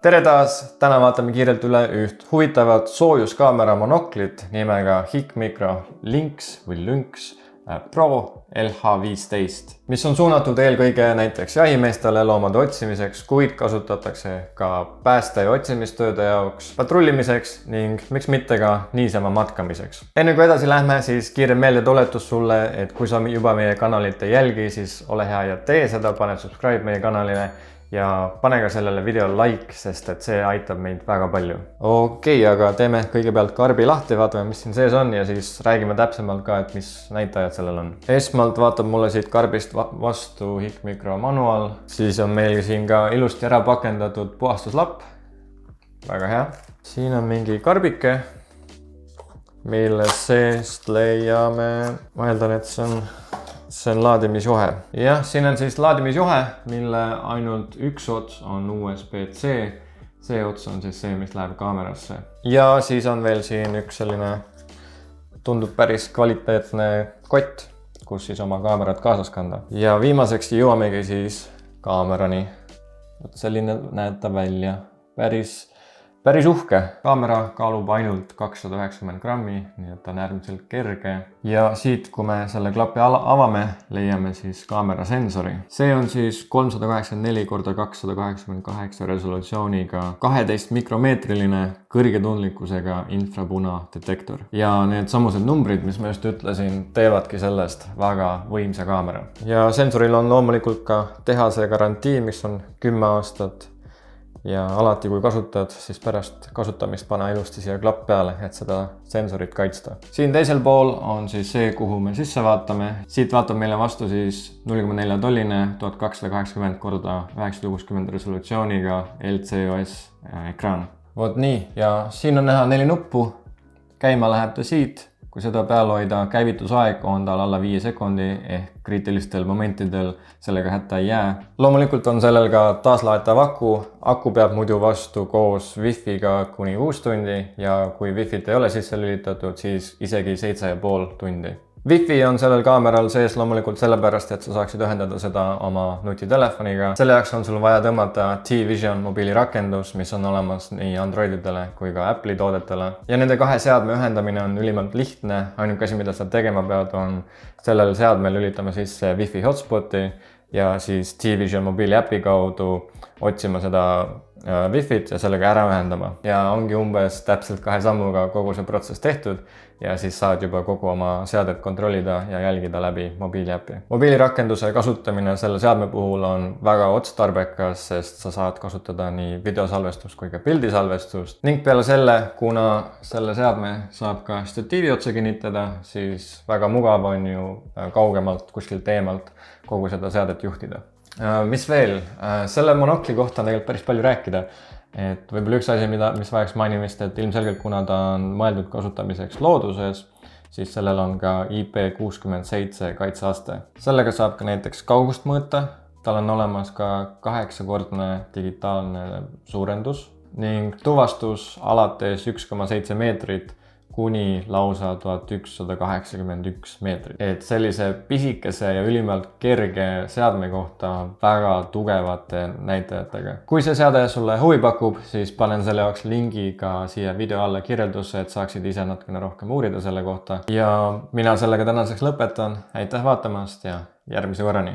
tere taas! Täna vaatame kiirelt üle üht huvitavat soojuskaamera monoklit nimega Hikmicro Lynx või Lynx Pro LH15, mis on suunatud eelkõige näiteks jahimeestele loomade otsimiseks, kuid kasutatakse ka pääste- ja otsimistööde jaoks, patrullimiseks ning miks mitte ka niisama matkamiseks. Enne kui edasi lähme, siis kiire meeldetuletus sulle, et kui sa juba meie kanalit ei jälgi, siis ole hea ja tee seda, pane subscribe meie kanalile ja pane ka sellele videole like, sest et see aitab meid väga palju. Okei, aga teeme kõigepealt karbi lahti, vaatame, mis siin sees on ja siis räägime täpsemalt ka, et mis näitajad sellel on. Esmalt vaatab mulle siit karbist vastu Hikmicro manual, siis on meil siin ka ilusti ära pakendatud puhastuslapp. Väga hea. Siin on mingi karbike, mille seest leiame, ma eeldan, et see on laadimisjuhe. Jah, siin on siis laadimisjuhe, mille ainult üks ots on USB-C. See ots on siis see, mis läheb kaamerasse. Ja siis on veel siin üks selline, tundub päris kvaliteetne kott, kus siis oma kaamerat kaasas kanda. Ja viimaseks jõuamegi siis kaamerani. Selline näeb ta välja. Päris uhke. Kaamera kaalub ainult 290 grammi, nii et ta on äärmiselt kerge. Ja siit, kui me selle klapi avame, leiame siis kaamera sensori. See on siis 384x288 resolutsiooniga 12 mikromeetriline kõrge tundlikkusega infrapuna detektor. Ja need samused numbrid, mis ma just ütlesin, teevadki sellest väga võimsa kaamera. Ja sensoril on loomulikult ka tehase garantii, mis on 10 aastat. Ja alati kui kasutad, siis pärast kasutamist pane ilusti siia klapp peale, et seda sensorit kaitsta. Siin teisel pool on siis see, kuhu me sisse vaatame. Siit vaatab meile vastu siis 0,4 tolline 1280x960 resolutsiooniga LCOS ekraan. Vot nii, ja siin on näha 4 nuppu. Käima läheb ta siit. Kui seda peal hoida, käivitusaeg on tal alla 5 sekundi ehk kriitilistel momentidel sellega hätta ei jää. Loomulikult on sellel ka taaslaetav aku. Aku peab muidu vastu koos Wi-Fi'ga kuni 6 tundi ja kui Wi-Fi't ei ole sisse lülitatud, siis isegi 7,5 tundi. Wi-Fi on sellel kaameral sees loomulikult sellepärast, et sa saaksid ühendada seda oma nutitelefoniga. Selle jaoks on sul vaja tõmmata T-Vision mobiilirakendus, mis on olemas nii Androididele kui ka Apple'i toodetele. Ja nende kahe seadme ühendamine on ülimalt lihtne. Ainuke asi, mida sa tegema pead, on sellel seadmel lülitama sisse Wi-Fi hotspoti ja siis T-Vision mobiili äpi kaudu otsima seda Wi-Fi't ja sellega ära ühendama. Ja ongi umbes täpselt 2 sammuga kogu see protsess tehtud ja siis saad juba kogu oma seadet kontrollida ja jälgida läbi mobiiliäpi. Mobiilirakenduse kasutamine selle seadme puhul on väga otstarbekas, sest sa saad kasutada nii videosalvestust kui ka pildisalvestust. Ning peale selle, kuna selle seadme saab ka statiivi otsa kinnitada, siis väga mugav on ju kaugemalt kuskilt eemalt kogu seda seadet juhtida. Mis veel? Selle monokli kohta on tegelikult päris palju rääkida. Et võib-olla üks asi, mis vajaks mainimist, et ilmselgelt kuna ta on mõeldud kasutamiseks looduses, siis sellel on ka IP67 kaitseaste. Sellega saab ka näiteks kaugust mõõta. Tal on olemas ka 8-kordne digitaalne suurendus ning tuvastus alates 1,7 meetrit kuni lausa 1181 meetrit. Et sellise pisikese ja ülimalt kerge seadme kohta väga tugevate näitajatega. Kui see seade sulle huvi pakub, siis panen selle jaoks lingi ka siia video alla kirjeldusse, et saaksid ise natukene rohkem uurida selle kohta. Ja mina sellega tänaseks lõpetan. Aitäh vaatamast ja järgmise korrani!